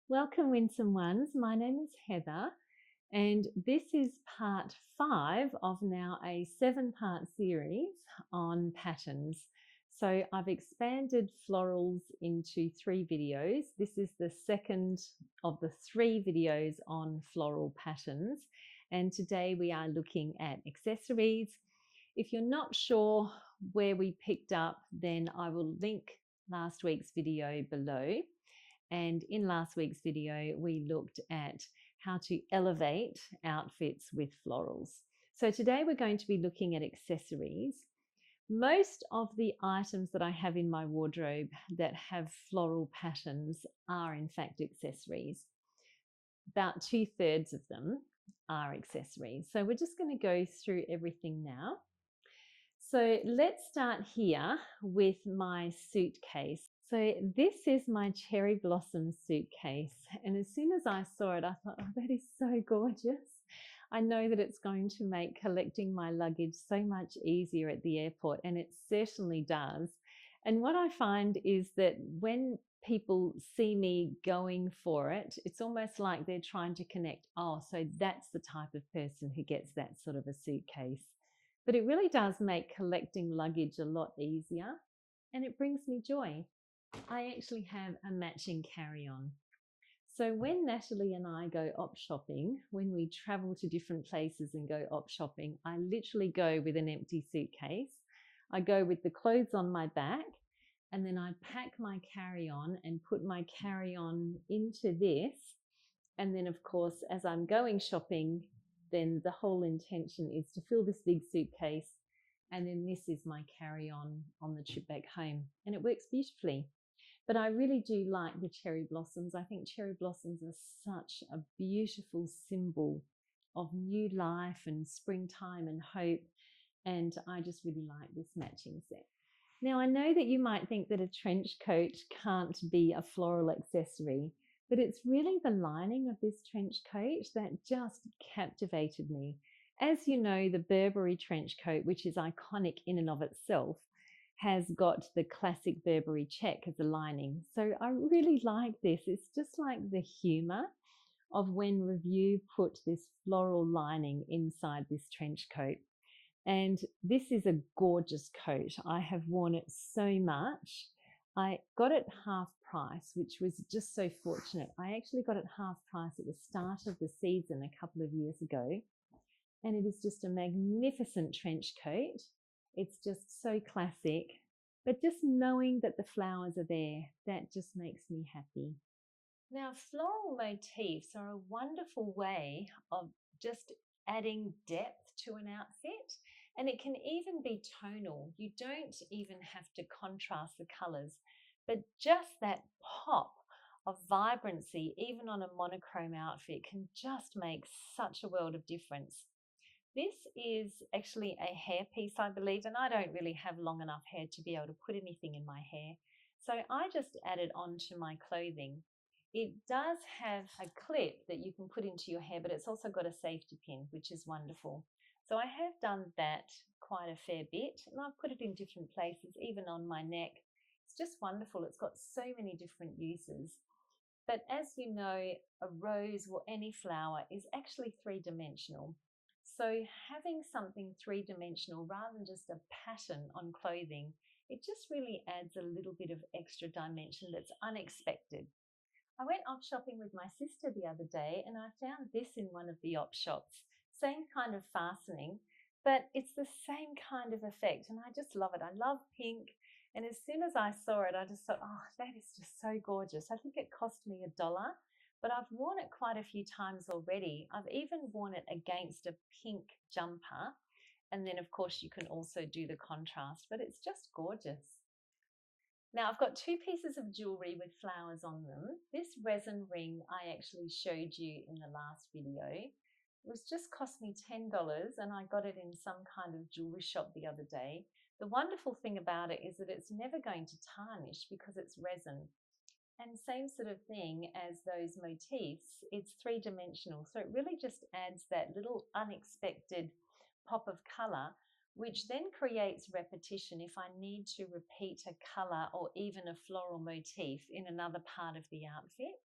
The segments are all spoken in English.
Welcome, Winsome Ones. My name is Heather, and this is part 5 of now a 7-part series on patterns. So I've expanded florals into 3 videos. This is the second of the 3 videos on floral patterns, and today we are looking at accessories. If you're not sure where we picked up, then I will link last week's video below. And in last week's video, we looked at how to elevate outfits with florals. So today we're going to be looking at accessories. Most of the items that I have in my wardrobe that have floral patterns are in fact accessories. About 2/3 of them are accessories. So we're just going to go through everything now. So let's start here with my suitcase. So this is my cherry blossom suitcase. And as soon as I saw it, I thought, oh, that is so gorgeous. I know that it's going to make collecting my luggage so much easier at the airport, and it certainly does. And what I find is that when people see me going for it, it's almost like they're trying to connect. Oh, so that's the type of person who gets that sort of a suitcase. But it really does make collecting luggage a lot easier, and it brings me joy. I actually have a matching carry-on. So when Natalie and I go op shopping, when we travel to different places and go op shopping, I literally go with an empty suitcase. I go with the clothes on my back, and then I pack my carry-on and put my carry-on into this. And then, of course, as I'm going shopping, then the whole intention is to fill this big suitcase, and then this is my carry-on the trip back home, and it works beautifully. But I really do like the cherry blossoms. I think cherry blossoms are such a beautiful symbol of new life and springtime and hope, and I just really like this matching set. Now, I know that you might think that a trench coat can't be a floral accessory, but it's really the lining of this trench coat that just captivated me. As you know, the Burberry trench coat, which is iconic in and of itself, has got the classic Burberry check as a lining. So I really like this. It's just like the humor of when Review put this floral lining inside this trench coat. And this is a gorgeous coat. I have worn it so much. I got it half price, which was just so fortunate. I actually got it half price at the start of the season a couple of years ago. And it is just a magnificent trench coat. It's just so classic. But just knowing that the flowers are there, that just makes me happy. Now, floral motifs are a wonderful way of just adding depth to an outfit, and it can even be tonal. You don't even have to contrast the colors, but just that pop of vibrancy, even on a monochrome outfit, can just make such a world of difference. This is actually a hair piece, I believe, and I don't really have long enough hair to be able to put anything in my hair. So I just add it onto my clothing. It does have a clip that you can put into your hair, but it's also got a safety pin, which is wonderful. So I have done that quite a fair bit, and I've put it in different places, even on my neck. It's just wonderful. It's got so many different uses. But as you know, a rose or any flower is actually three-dimensional. So having something three-dimensional rather than just a pattern on clothing, it just really adds a little bit of extra dimension that's unexpected. I went op shopping with my sister the other day, and I found this in one of the op shops. Same kind of fastening, but it's the same kind of effect, and I just love it. I love pink, and as soon as I saw it, I just thought, oh, that is just so gorgeous. I think it cost me $1, but I've worn it quite a few times already. I've even worn it against a pink jumper, and then of course you can also do the contrast, but it's just gorgeous. Now I've got 2 pieces of jewelry with flowers on them. This resin ring I actually showed you in the last video. It was just cost me $10, and I got it in some kind of jewelry shop the other day. The wonderful thing about it is that it's never going to tarnish because it's resin. And same sort of thing as those motifs, it's three-dimensional. So it really just adds that little unexpected pop of colour, which then creates repetition if I need to repeat a colour or even a floral motif in another part of the outfit.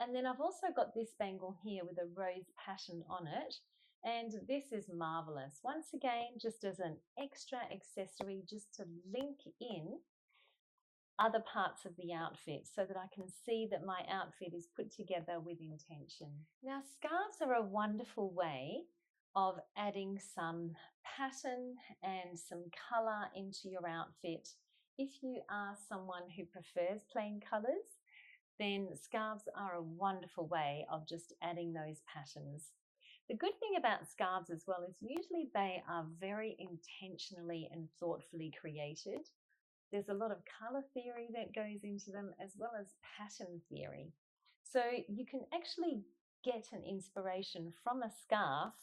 And then I've also got this bangle here with a rose pattern on it. And this is marvelous. Once again, just as an extra accessory, just to link in other parts of the outfit so that I can see that my outfit is put together with intention. Now, scarves are a wonderful way of adding some pattern and some colour into your outfit. If you are someone who prefers plain colours, then scarves are a wonderful way of just adding those patterns. The good thing about scarves as well is usually they are very intentionally and thoughtfully created. There's a lot of colour theory that goes into them as well as pattern theory. So you can actually get an inspiration from a scarf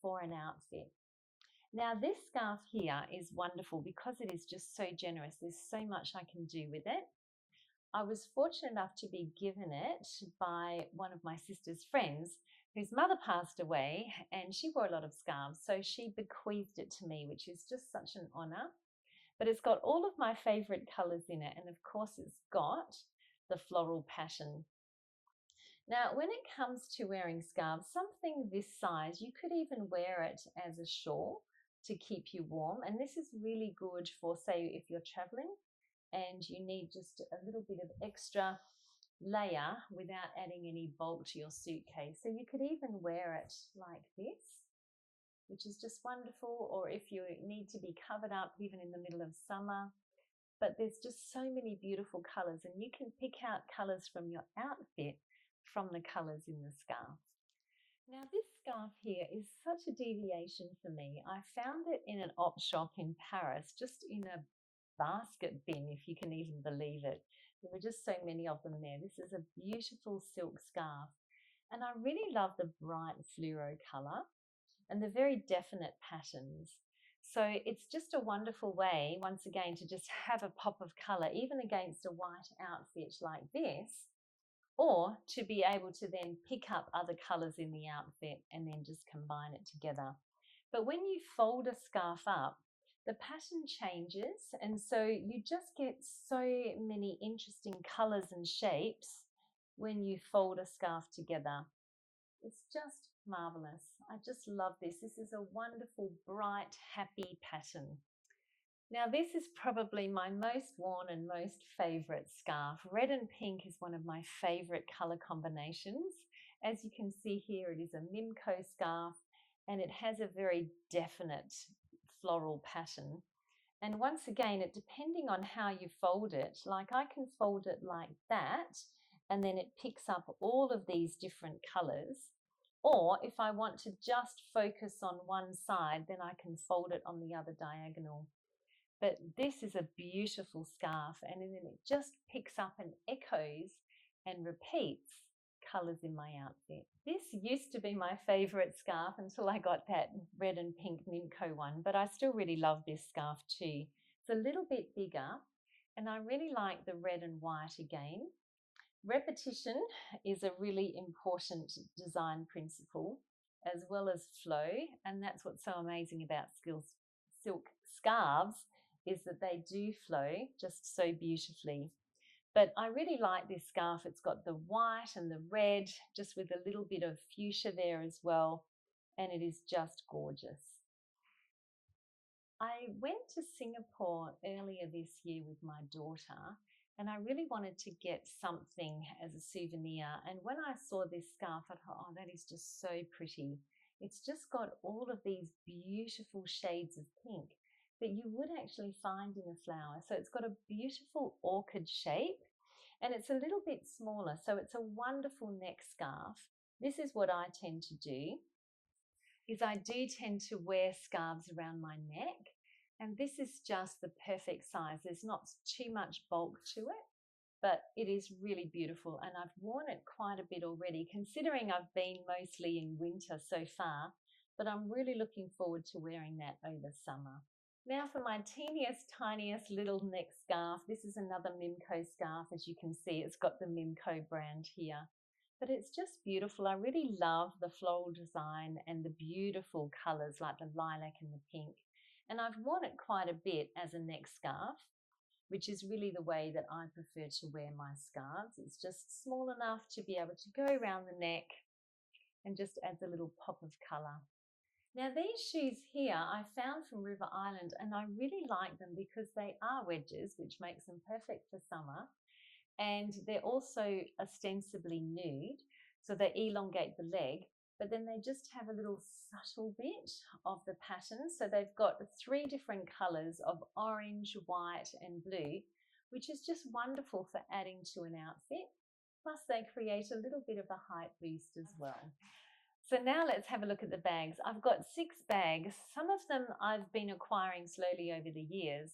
for an outfit. Now this scarf here is wonderful because it is just so generous. There's so much I can do with it. I was fortunate enough to be given it by one of my sister's friends whose mother passed away, and she wore a lot of scarves, so she bequeathed it to me, which is just such an honour. But it's got all of my favourite colours in it, and of course it's got the floral pattern. Now, when it comes to wearing scarves, something this size, you could even wear it as a shawl to keep you warm, and this is really good for, say, if you're travelling and you need just a little bit of extra layer without adding any bulk to your suitcase. So you could even wear it like this, which is just wonderful, or if you need to be covered up even in the middle of summer. But there's just so many beautiful colours, and you can pick out colours from your outfit from the colours in the scarf. Now this scarf here is such a deviation for me. I found it in an op shop in Paris, just in a basket bin, if you can even believe it. There were just so many of them there. This is a beautiful silk scarf, and I really love the bright fluoro colour and the very definite patterns. So it's just a wonderful way, once again, to just have a pop of colour, even against a white outfit like this, or to be able to then pick up other colours in the outfit and then just combine it together. But when you fold a scarf up, the pattern changes, and so you just get so many interesting colours and shapes when you fold a scarf together. It's just marvellous. I just love this. This is a wonderful, bright, happy pattern. Now this is probably my most worn and most favourite scarf. Red and pink is one of my favourite colour combinations. As you can see here, it is a Mimco scarf, and it has a very definite floral pattern. And once again, it depending on how you fold it, like I can fold it like that, and then it picks up all of these different colours. Or if I want to just focus on one side, then I can fold it on the other diagonal. But this is a beautiful scarf, and then it just picks up and echoes and repeats colours in my outfit. This used to be my favourite scarf until I got that red and pink Mimco one, but I still really love this scarf too. It's a little bit bigger, and I really like the red and white again. Repetition is a really important design principle, as well as flow, and that's what's so amazing about silk scarves, is that they do flow just so beautifully. But I really like this scarf. It's got the white and the red, just with a little bit of fuchsia there as well, and it is just gorgeous. I went to Singapore earlier this year with my daughter, and I really wanted to get something as a souvenir. And when I saw this scarf, I thought, oh, that is just so pretty. It's just got all of these beautiful shades of pink that you would actually find in a flower. So it's got a beautiful orchid shape, and it's a little bit smaller. So it's a wonderful neck scarf. This is what I tend to do, is I do tend to wear scarves around my neck, and this is just the perfect size. There's not too much bulk to it, but it is really beautiful, and I've worn it quite a bit already, considering I've been mostly in winter so far, but I'm really looking forward to wearing that over summer. Now for my teeniest, tiniest little neck scarf. This is another Mimco scarf. As you can see, it's got the Mimco brand here. But it's just beautiful. I really love the floral design and the beautiful colours like the lilac and the pink. And I've worn it quite a bit as a neck scarf. which is really the way that I prefer to wear my scarves. It's just small enough to be able to go around the neck and just adds a little pop of colour. Now these shoes here I found from River Island, and I really like them because they are wedges, which makes them perfect for summer, and they're also ostensibly nude, so they elongate the leg, but then they just have a little subtle bit of the pattern. So they've got 3 different colours of orange, white and blue, which is just wonderful for adding to an outfit. Plus they create a little bit of a height boost as well. So now let's have a look at the bags. I've got 6 bags. Some of them I've been acquiring slowly over the years,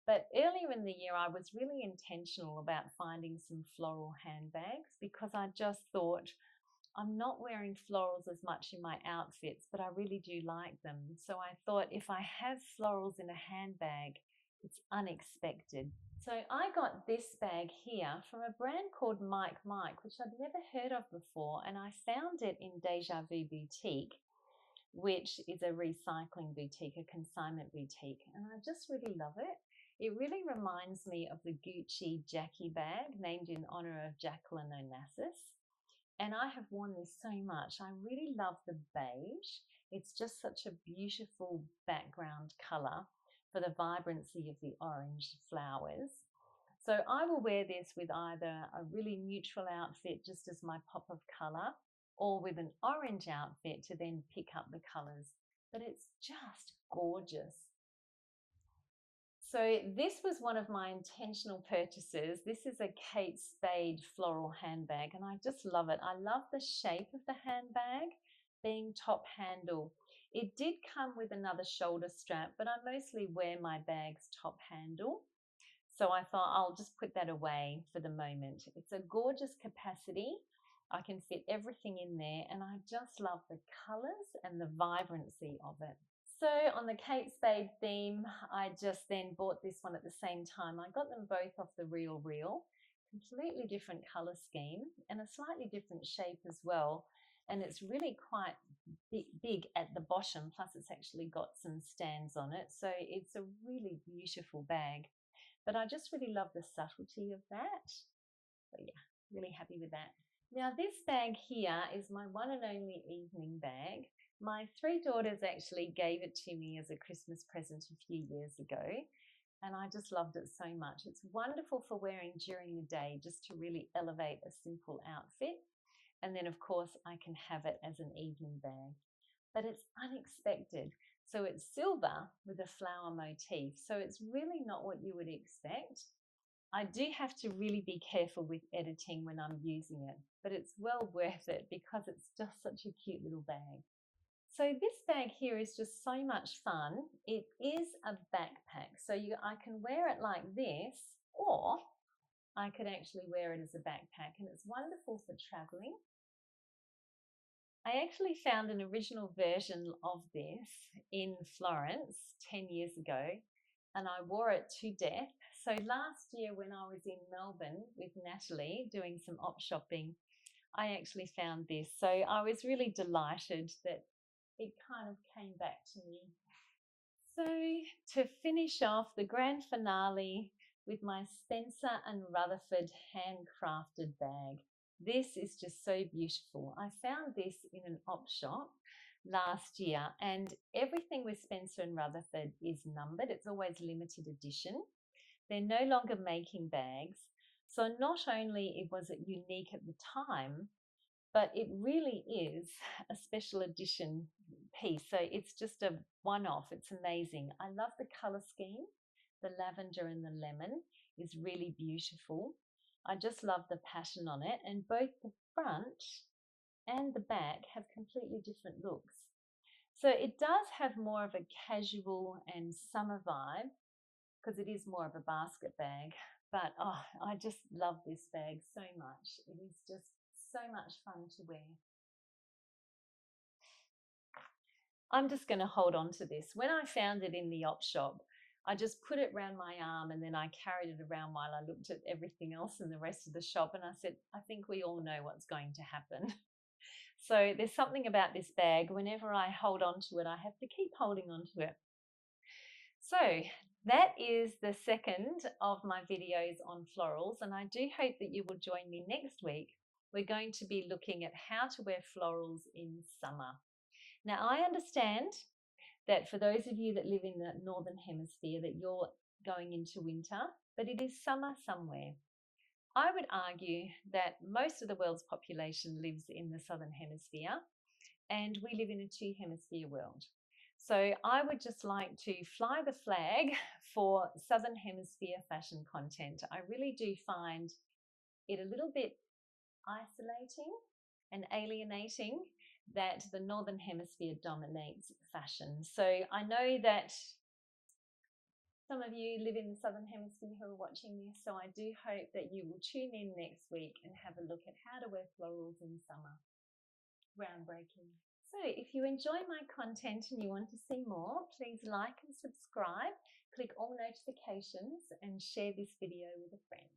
but earlier in the year I was really intentional about finding some floral handbags because I just thought, I'm not wearing florals as much in my outfits, but I really do like them. So I thought if I have florals in a handbag, it's unexpected. So I got this bag here from a brand called Mike, which I'd never heard of before, and I found it in Deja Vu Boutique, which is a recycling boutique, a consignment boutique, and I just really love it. It really reminds me of the Gucci Jackie bag, named in honour of Jacqueline Onassis. And I have worn this so much. I really love the beige. It's just such a beautiful background colour for the vibrancy of the orange flowers. So I will wear this with either a really neutral outfit just as my pop of colour, or with an orange outfit to then pick up the colours. But it's just gorgeous. So this was one of my intentional purchases. This is a Kate Spade floral handbag, and I just love it. I love the shape of the handbag being top handle. It did come with another shoulder strap, but I mostly wear my bags top handle. So I thought I'll just put that away for the moment. It's a gorgeous capacity. I can fit everything in there, and I just love the colours and the vibrancy of it. So on the Kate Spade theme, I just then bought this one at the same time. I got them both off the Real, completely different colour scheme and a slightly different shape as well. And it's really quite big at the bottom, plus it's actually got some stands on it. So it's a really beautiful bag. But I just really love the subtlety of that. So yeah, really happy with that. Now this bag here is my one and only evening bag. My 3 daughters actually gave it to me as a Christmas present a few years ago, and I just loved it so much. It's wonderful for wearing during the day just to really elevate a simple outfit. And then of course I can have it as an evening bag. But it's unexpected. So it's silver with a flower motif. So it's really not what you would expect. I do have to really be careful with editing when I'm using it, but it's well worth it because it's just such a cute little bag. So this bag here is just so much fun. It is a backpack. So I can wear it like this, or I could actually wear it as a backpack, and it's wonderful for traveling. I actually found an original version of this in Florence 10 years ago, and I wore it to death. So last year when I was in Melbourne with Natalie doing some op shopping, I actually found this. So I was really delighted that it kind of came back to me. So to finish off the grand finale with my Spencer and Rutherford handcrafted bag. This is just so beautiful. I found this in an op shop last year, and everything with Spencer and Rutherford is numbered. It's always limited edition. They're no longer making bags. So not only was it unique at the time, but it really is a special edition piece. So it's just a one-off. It's amazing. I love the color scheme. The lavender and the lemon is really beautiful. I just love the pattern on it, and both the front and the back have completely different looks. So it does have more of a casual and summer vibe because it is more of a basket bag, but oh, I just love this bag so much. It is just so much fun to wear. I'm just going to hold on to this. When I found it in the op shop, I just put it around my arm, and then I carried it around while I looked at everything else in the rest of the shop, and I said, I think we all know what's going to happen. So there's something about this bag. Whenever I hold on to it, I have to keep holding on to it. So that is the second of my videos on florals, and I do hope that you will join me next week. We're going to be looking at how to wear florals in summer. Now, I understand that for those of you that live in the Northern Hemisphere that you're going into winter, but it is summer somewhere. I would argue that most of the world's population lives in the Southern Hemisphere, and we live in a two-hemisphere world. So I would just like to fly the flag for Southern Hemisphere fashion content. I really do find it a little bit isolating and alienating that the Northern Hemisphere dominates fashion. So I know that some of you live in the Southern Hemisphere who are watching this, so I do hope that you will tune in next week and have a look at how to wear florals in summer. Groundbreaking. So if you enjoy my content and you want to see more, please like and subscribe, click all notifications and share this video with a friend.